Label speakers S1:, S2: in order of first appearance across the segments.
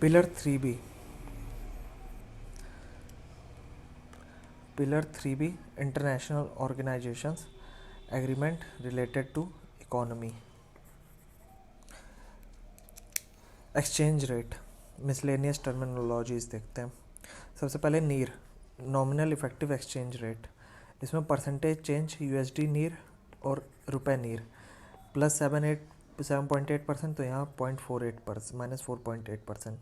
S1: Pillar 3B. Pillar 3B, International Organizations Agreement related to economy. Exchange rate, miscellaneous terminologies देखते हैं. सबसे पहले नीर, नॉमिनल इफेक्टिव एक्सचेंज रेट. इसमें परसेंटेज चेंज यूएसडी नीर और रुपए नीर प्लस 7.8%, तो यहाँ 0.48%, -4.8%.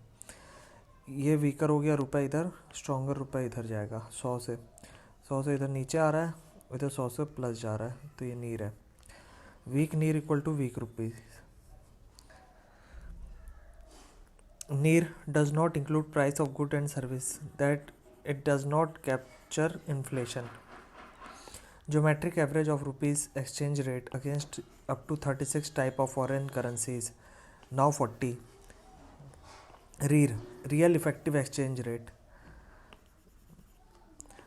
S1: ये वीकर हो गया रुपए इधर, स्ट्रॉन्गर रुपए इधर जाएगा. 100 से इधर नीचे आ रहा है, इधर 100 से प्लस जा रहा है, तो ये नीर है. Weak NEER equal to weak rupees. NIR does not include price of good and service, that it does not capture inflation. Geometric average of rupees exchange rate against up to 36 type of foreign currencies, now 40. REER, real effective exchange rate.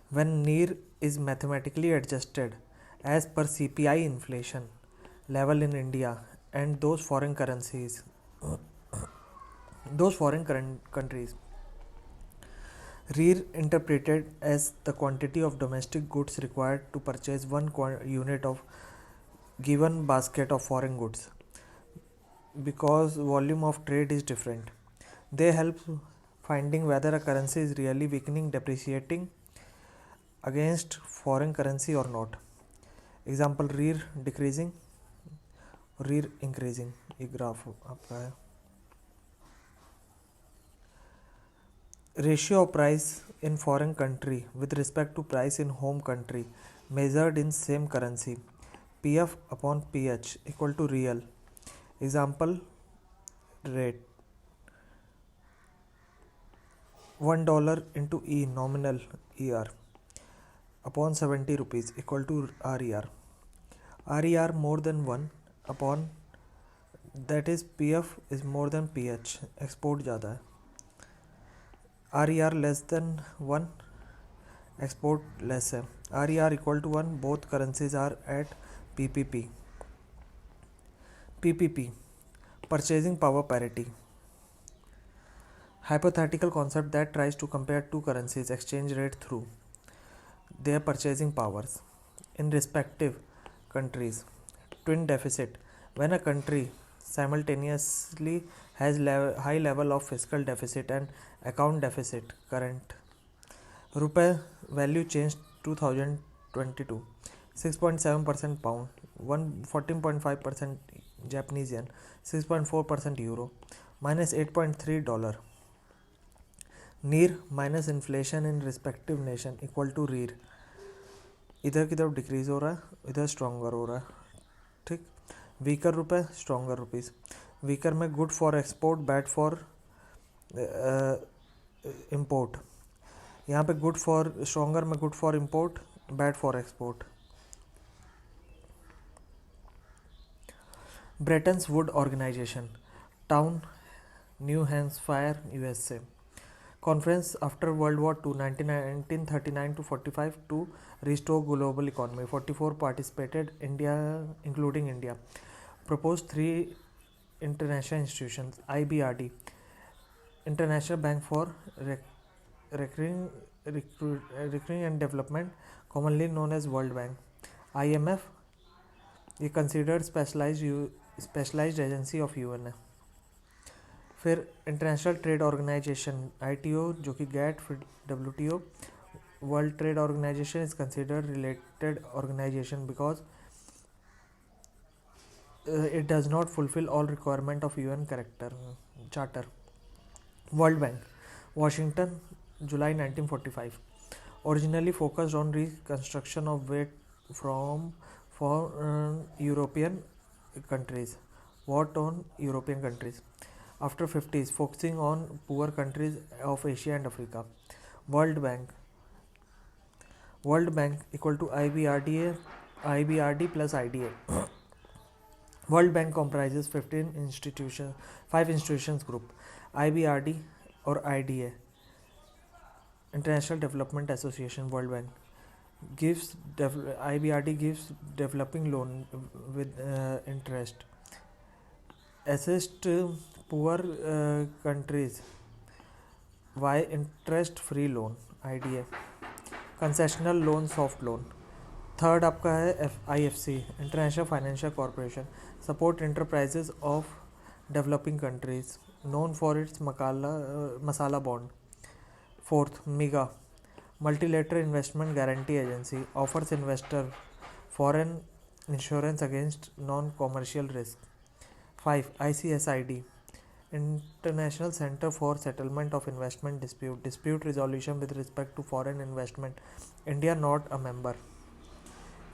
S1: When NIR is mathematically adjusted as per CPI inflation level in India and those foreign countries, REER interpreted as the quantity of domestic goods required to purchase one unit of given basket of foreign goods, because volume of trade is different. They help finding whether a currency is really weakening, depreciating against foreign currency or not. Example, REER decreasing, REER increasing. ये graph आपका है. Ratio of price in foreign country with respect to price in home country measured in same currency, PF upon PH equal to real. Example, rate $1 into E nominal ER upon 70 rupees equal to RER. RER more than 1 upon, that is PF is more than PH, export ज़्यादा है. RER less than 1, export less है. RER equal to 1, both currencies are at PPP. PPP, purchasing power parity. Hypothetical concept that tries to compare two currencies exchange rate through their purchasing powers in respective countries. Twin deficit, when a country simultaneously has high level of fiscal deficit and account deficit. Current रुपए value changed 2022, 6.7% pound, 14.5% Japanese yen, 6.4% euro, minus $8.3. NIR minus inflation in respective nation equal to REER. इधर की तरफ decrease हो रहा है, इधर stronger हो रहा है. ठीक. वीकर रुपए, स्ट्रॉन्गर रुपीज. वीकर में good for export, bad for import. यहाँ पे गुड फॉर, स्ट्रॉन्गर में good for import, bad for export. Brettons Wood organization, town, New Hampshire, USA. Conference after World War II 1939 to 45 to restore global economy. 44 participated, India including India. Proposed 3 international institutions: IBRD, International Bank for Recurring and Development, commonly known as World Bank. IMF, ये considered specialized agency of UN है. फिर international trade organisation ITO, जो कि GATT, फिर WTO. World trade organisation is considered related organisation because it does not fulfill all requirement of UN charter. World Bank, Washington, July 1945. Originally focused on reconstruction of weight from for European countries. What on European countries? After 50s, focusing on poor countries of Asia and Africa. World Bank equal to IBRD plus IDA. World Bank comprises 5 institutions group. IBRD or IDA, International Development Association. World Bank gives IBRD gives developing loan with interest. Assist poor countries Why interest free loan IDA, concessional loan soft loan. Third आपका है IFC, international financial corporation, support enterprises of developing countries, known for its masala bond. Fourth, MIGA, multilateral investment guarantee agency, offers investor foreign insurance against non-commercial risk. 5. ICSID, International Center for Settlement of Investment Dispute resolution with respect to foreign investment. India not a member.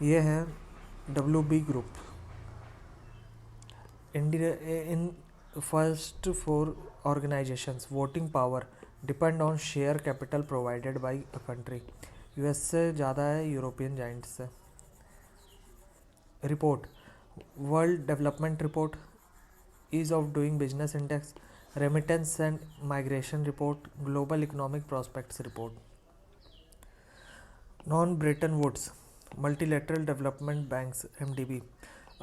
S1: ये है WB group. India in first four organizations voting power depend on share capital provided by a country. US से ज़्यादा है European giant से. Report world development report, ease of doing business index, remittance and migration report, global economic prospects report. Non Bretton Woods multilateral development banks MDB.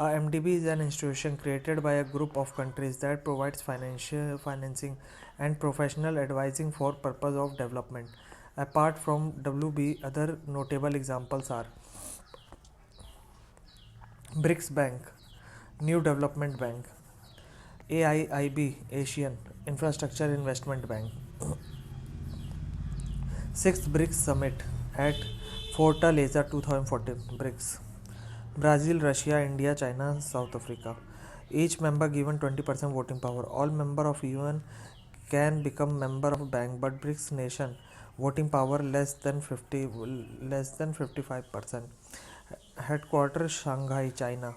S1: MDB is an institution created by a group of countries that provides financing and professional advising for purpose of development. Apart from WB, other notable examples are BRICS Bank, New Development Bank, AIIB, Asian Infrastructure Investment Bank. Sixth BRICS Summit at Fortaleza 2014. BRICS: Brazil, Russia, India, China, South Africa. Each member given 20% voting power. All members of UN can become member of bank, but BRICS nation voting power less than 55%. Headquarters Shanghai, China.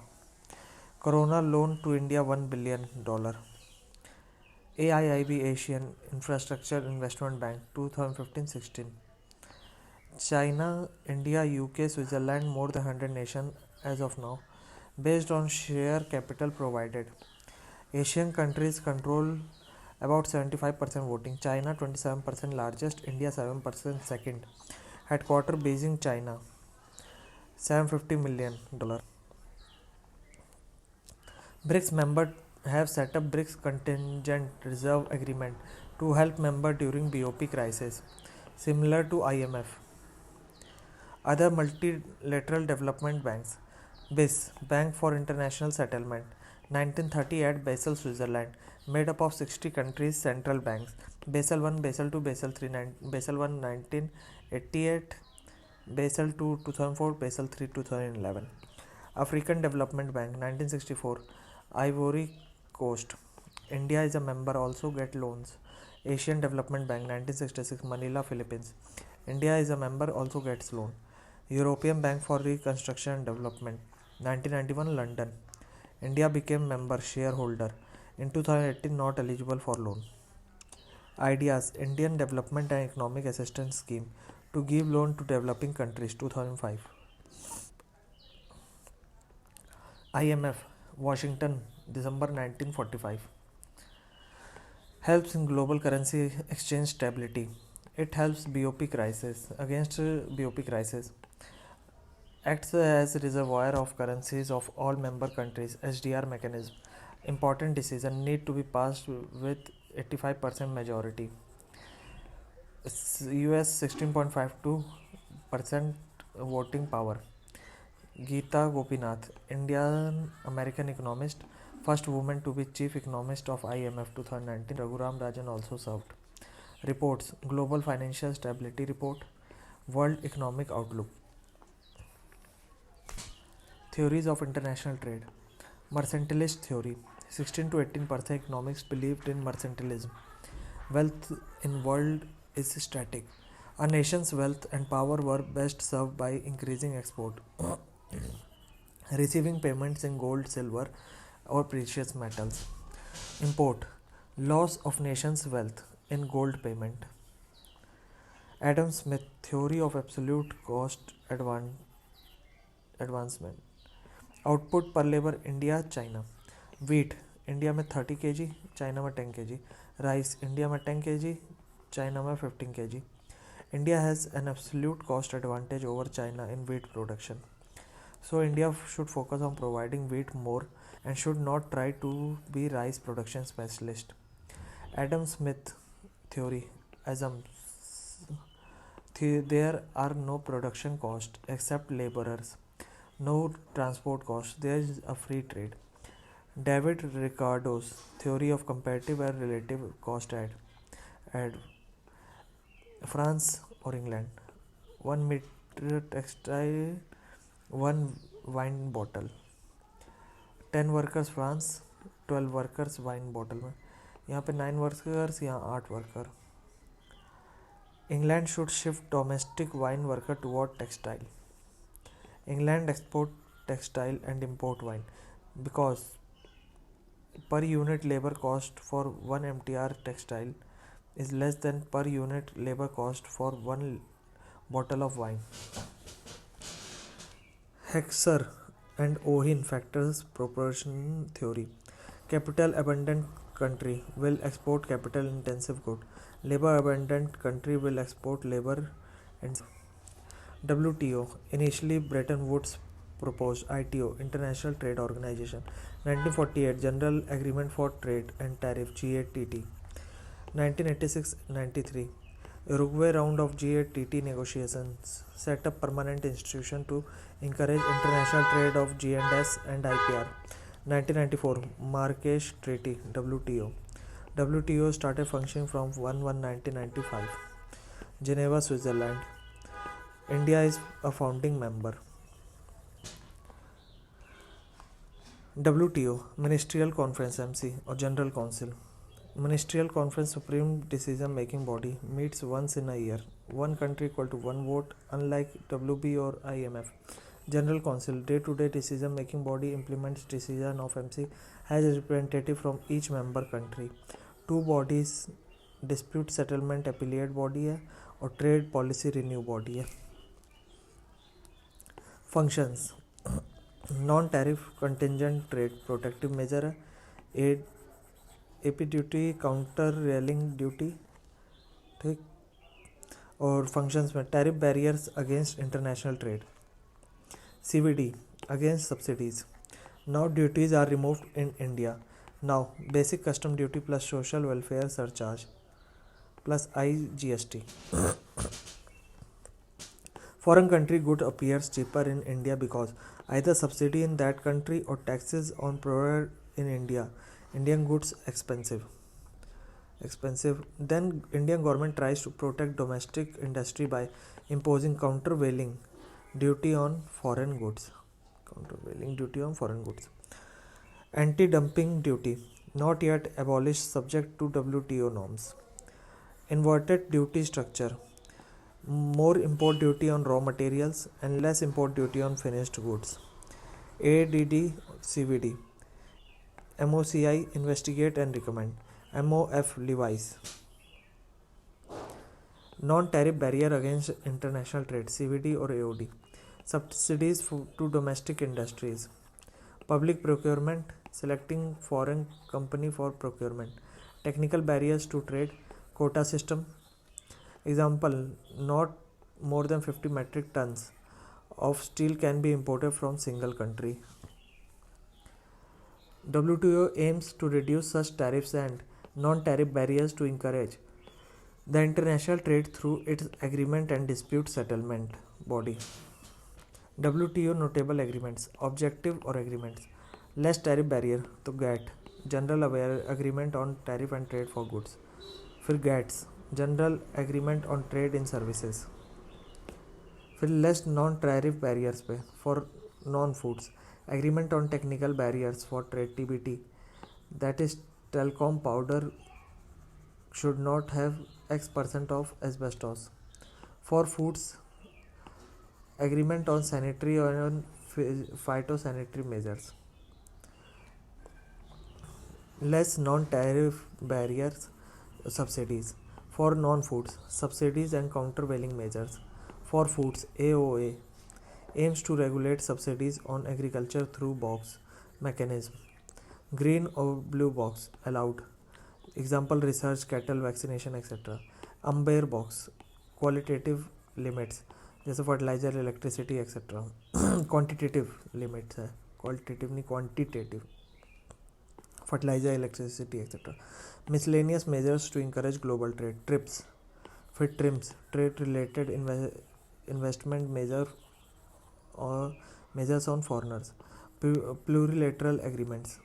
S1: Corona loan to India $1 billion. AIIB, Asian Infrastructure Investment Bank 2015-16. China, India, UK, Switzerland, more than 100 nations as of now, based on share capital provided. Asian countries control about 75% voting. China 27% largest, India 7% second. Headquarter Beijing, China. $750 million. BRICS members have set up BRICS Contingent Reserve Agreement to help members during BOP crisis, similar to IMF. Other multilateral development banks. BIS, Bank for International Settlement, 1930 at Basel, Switzerland, made up of 60 countries' central banks. Basel I, Basel II, Basel III, Basel I 1988, Basel II 2004, Basel III 2011. African Development Bank, 1964, Ivory Coast. India is a member, also get loans. Asian Development Bank, 1966, Manila, Philippines. India is a member, also gets loan. European Bank for Reconstruction and Development, 1991, London. India became member shareholder. In 2018, not eligible for loan. Ideas: Indian Development and Economic Assistance Scheme to give loan to developing countries, 2005. IMF, Washington, December 1945. Helps in global currency exchange stability. It helps BOP crisis, against BOP crisis. Acts as reservoir of currencies of all member countries, SDR mechanism. Important decision need to be passed with 85% majority. US 16.52% voting power. Geeta Gopinath, Indian American economist, first woman to be chief economist of IMF 2019. Raghuram Rajan also served. Reports: Global Financial Stability Report, World Economic Outlook. Theories of international trade. Mercantilist theory. 16 to 18% economics believed in mercantilism. Wealth in world is static. A nation's wealth and power were best served by increasing export, receiving payments in gold, silver, or precious metals. Import. Loss of nation's wealth in gold payment. Adam Smith theory of absolute cost advancement. Output पर labour India, China. Wheat India में 30 kg, China में 10 kg. Rice India में 10 kg, China में 15 kg. India has an absolute cost advantage over China in wheat production. So India should focus on providing wheat more and should not try to be rice production specialist. Adam Smith theory. assumes there are no production costs except laborers, no transport costs, there is a free trade. David Ricardo's theory of comparative and relative cost add France or England, 1 meter textile, one wine bottle, 10 workers France, 12 workers wine bottle में, यहाँ पे 9 workers, यहाँ 8 worker. England should shift domestic wine worker toward textile. England export textile and import wine because per unit labor cost for 1 MTR textile is less than per unit labor cost for 1 bottle of wine. Hexer and Ohin factors proportion theory. Capital abundant country will export capital intensive good. Labor abundant country will export labor and WTO. Initially Bretton Woods proposed ITO, International Trade Organization. 1948 General Agreement for Trade and Tariff GATT. 1986-93 Uruguay round of GATT negotiations set up permanent institution to encourage international trade of G&S and IPR. 1994 Marrakesh Treaty WTO. WTO started functioning from 1/1/1995. Geneva, Switzerland. India is a founding member. WTO Ministerial Conference MC or General Council. Ministerial Conference supreme decision making body meets once in a year. One country equal to one vote, unlike WB or IMF. General Council day-to-day decision making body implements decision of MC, has a representative from each member country. Two bodies dispute settlement appellate body है और trade policy renew body है. Functions non-tariff contingent trade protective measure है. aid AP duty countervailing duty, ठीक. और functions में tariff barriers against international trade. CVD against subsidies. Now duties are removed in India. Now basic custom duty plus social welfare surcharge plus IGST. Foreign country good appears cheaper in India because either subsidy in that country or taxes on product in India. Indian goods expensive. Then Indian government tries to protect domestic industry by imposing countervailing duty on foreign goods. Anti-dumping duty not yet abolished, subject to WTO norms. Inverted duty structure. More import duty on raw materials and less import duty on finished goods. ADD CVD. MOCI investigate and recommend. MOF Levi's. Non-tariff barrier against international trade CVD or AOD. Subsidies to domestic industries. Public procurement selecting foreign company for procurement. Technical barriers to trade. Quota system. Example, not more than 50 metric tons of steel can be imported from single country. WTO aims to reduce such tariffs and non-tariff barriers to encourage the international trade through its agreement and dispute settlement body. WTO notable agreements, objective or agreements. Less tariff barrier to GATT, General Agreement on Tariff and Trade for Goods. फिर GATS, General Agreement on Trade in Services. फिर less non-tariff barriers पे for non-foods. Agreement on Technical Barriers for Trade TBT, that is telecom powder should not have X% of asbestos. For foods, agreement on sanitary and phytosanitary measures. Less non-tariff barriers, subsidies. For non-foods, subsidies and countervailing measures. For foods, AOA aims to regulate subsidies on agriculture through box mechanism. Green or blue box allowed. Example, research, cattle vaccination, etc. Amber box, qualitative limits जैसे fertiliser, electricity etcetera. Quantitative limits है, qualitative नहीं quantitative. Fertiliser, electricity etcetera. Miscellaneous measures to encourage global trade. TRIPS FITRIMS, trade-related investment or measures on foreigners. Plurilateral agreements.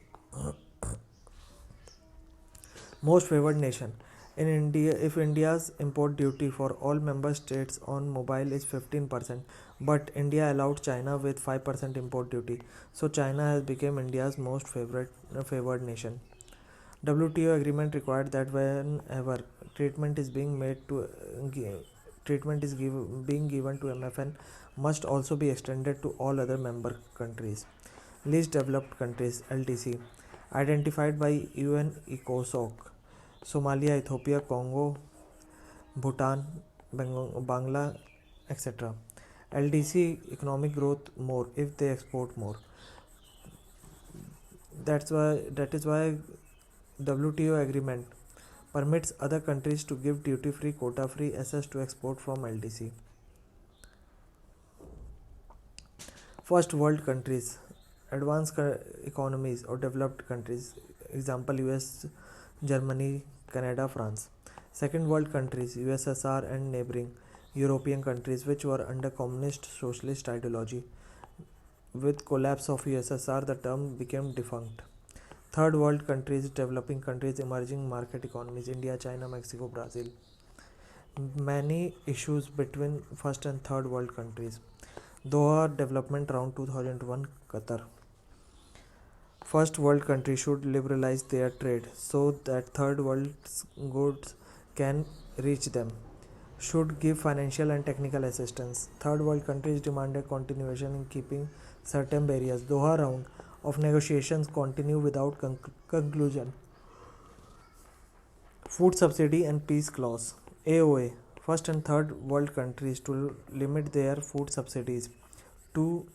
S1: Most favored nation. In India, if India's import duty for all member states on mobile is 15%, but India allowed China with 5% import duty, so China has become India's most favored nation. WTO agreement required that whenever treatment is being made to being given to MFN must also be extended to all other member countries. Least developed countries (LDC) identified by UN ECOSOC: Somalia, Ethiopia, Congo, Bhutan, Bangla, etc. LDC economic growth more if they export more. That is why WTO agreement permits other countries to give duty-free, quota-free access to export from LDC. First world countries, advanced economies or developed countries, example US, Germany, Canada, France. Second world countries, USSR and neighboring European countries which were under communist socialist ideology. With collapse of USSR, the term became defunct. Third world countries, developing countries, emerging market economies, India, China, Mexico, Brazil. Many issues between first and third world countries. Doha Development Round 2001, Qatar. First world countries should liberalize their trade so that third world goods can reach them. Should give financial and technical assistance. Third world countries demanded continuation in keeping certain barriers. Doha round of negotiations continue without conclusion. Food subsidy and peace clause. AOA. First and third world countries to limit their food subsidies to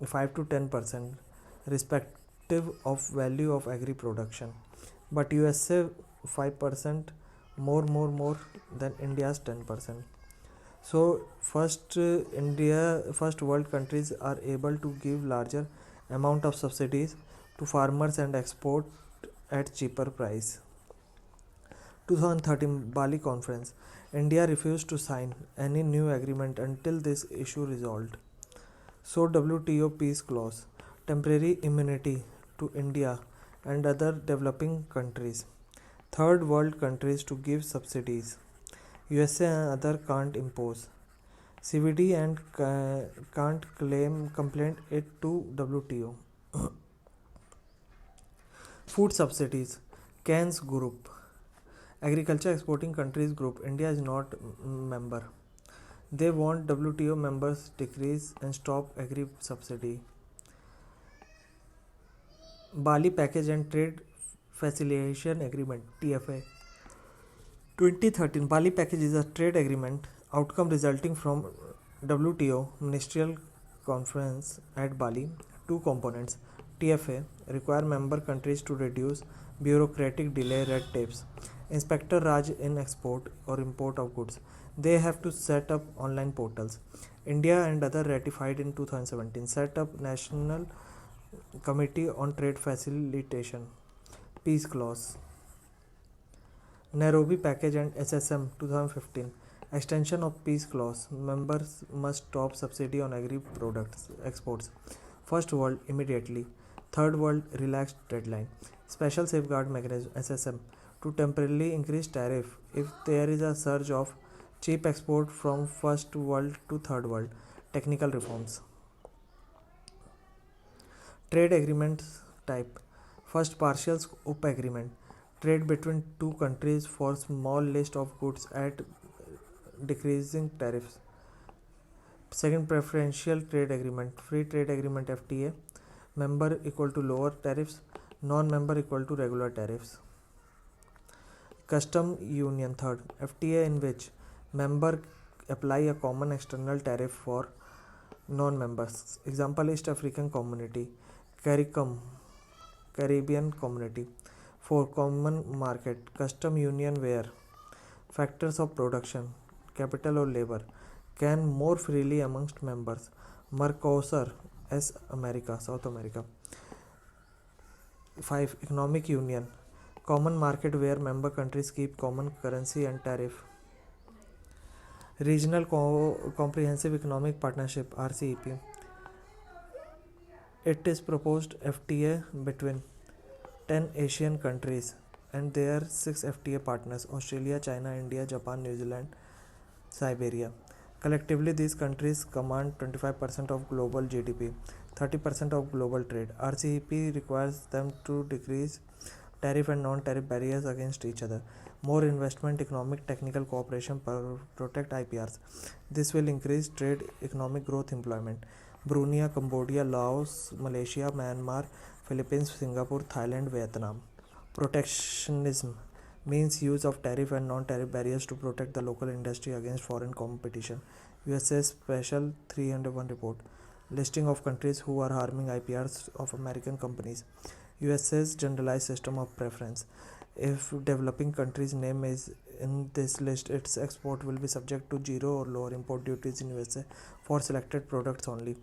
S1: 5 to 10% respective of value of agri production, but USA 5% more than India's 10%. So first world countries are able to give larger amount of subsidies to farmers and export at cheaper price. 2013 Bali Conference. India refused to sign any new agreement until this issue resolved. So WTO peace clause. Temporary immunity to India and other developing countries. Third world countries to give subsidies. USA and other can't impose. CVD and can't complain it to WTO. Food subsidies. CANS group. Agriculture exporting countries group. India is not member. They want WTO members decrease and stop agri subsidy. Bali Package and Trade Facilitation Agreement (TFA). 2013 Bali Package is a trade agreement outcome resulting from WTO Ministerial Conference at Bali. Two components. TFA require member countries to reduce bureaucratic delay red tapes. Inspector Raj in export or import of goods. They have to set up online portals. India and other ratified in 2017. Set up National Committee on Trade Facilitation. Peace Clause. Nairobi Package and SSM 2015. Extension of Peace Clause. Members must stop subsidy on agri products exports. First world immediately. Third world relaxed deadline. Special safeguard mechanism SSM to temporarily increase tariff if there is a surge of cheap export from first world to third world. Technical reforms. Trade agreements type. First partial scope agreement. Trade between two countries for small list of goods at decreasing tariffs. Second preferential trade agreement. Free trade agreement FTA. Member equal to lower tariffs. Non-member equal to regular tariffs. Custom Union third. FTA in which member apply a common external tariff for non-members. Example East African Community. CARICOM Caribbean Community. For common market. Custom union where factors of production, capital or labor can more freely amongst members. Mercosur as America, South America. 5. Economic Union. Common market where member countries keep common currency and tariff. Regional Comprehensive Economic Partnership RCEP. It is proposed FTA between 10 Asian countries and their 6 FTA partners: Australia, China, India, Japan, New Zealand, Siberia. Collectively, these countries command 25% of global GDP, 30% of global trade. RCEP requires them to decrease tariff and non-tariff barriers against each other. More investment, economic, technical cooperation, protect IPRs. This will increase trade, economic growth, employment. Brunei, Cambodia, Laos, Malaysia, Myanmar, Philippines, Singapore, Thailand, Vietnam. Protectionism means use of tariff and non-tariff barriers to protect the local industry against foreign competition. USA Special 301 report. Listing of countries who are harming IPRs of American companies. USA's generalized system of preference. If developing country's name is in this list, its export will be subject to zero or lower import duties in USA for selected products only.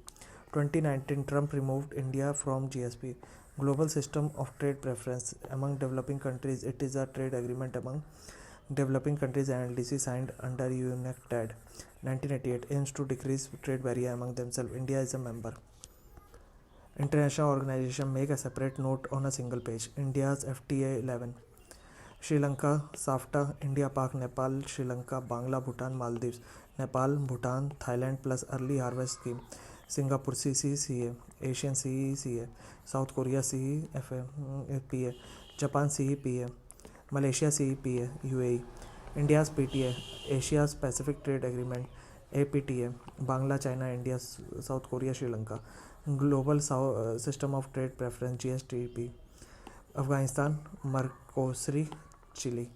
S1: 2019 Trump removed India from GSP, Global System of Trade Preference. Among developing countries, it is a trade agreement among developing countries and LDC signed under UNCTAD 1988 aims to decrease trade barrier among themselves. India is a member. International organization make a separate note on a single page. India's FTA 11. Sri Lanka, SAFTA, India, Pak, Nepal, Sri Lanka, Bangla, Bhutan, Maldives, Nepal, Bhutan, Thailand plus early harvest scheme. Singapore CCCA, Asian CECA, South Korea CEFA, Japan CEPA, Malaysia CEPA, UAE. India's PTA, Asia's Pacific Trade Agreement, APTA, Bangla, China, India, South Korea, Sri Lanka. Global System of Trade Preference GSTP. Afghanistan, Mercosur, Chile.